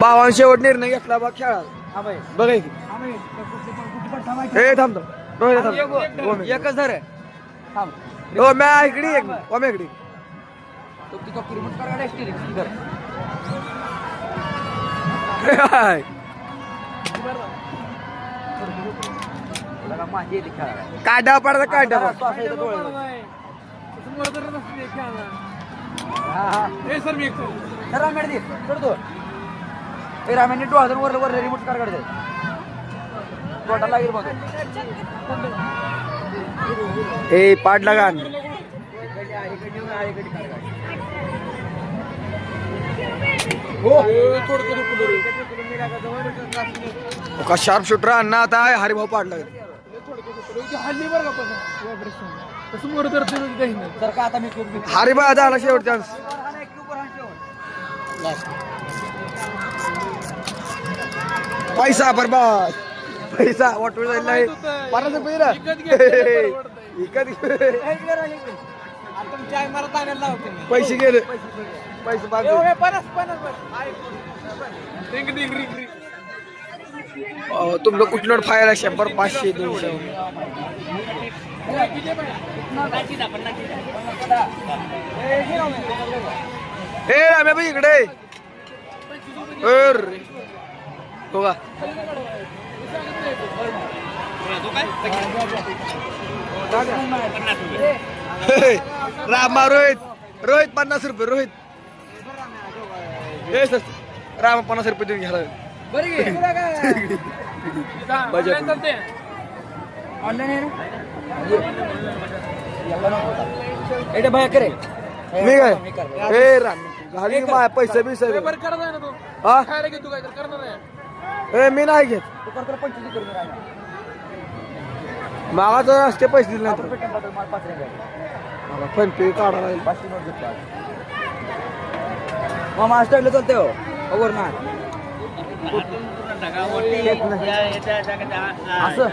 भावान शेवट निर्णय घेतला बा खेळा बघ हे थांबतो रोहित थांब एकच धर हो मॅ इकडे एक ओम्या इकडे काढा पडता काढा रामाने डोळा वर वर रिमोट कार काढते तोटा लागेल बघ ए पाड लगा का शार्प शूटर अण्णा आता आहे हरिभाऊ पाडला हरिभाऊ झाला शेवट चान्स पैसा बरबाद पैसा वाटून जाईल नाही 50 रुपये ना पैसे गेले पैसे तुमचं कुठलं फायर 100 500 200 हे आम्ही बाई इकडे हो का रामा रोहित 50 रुपये रोहित रामा 50 रुपये देऊन घ्यायला करे मी काय हे राम घाली माय पैसे बिसे मी नाही घेत मागा तर असते पैसे दिले नाही पण पे काढायला मग मास्टरला चालते हो बरोबर ना असं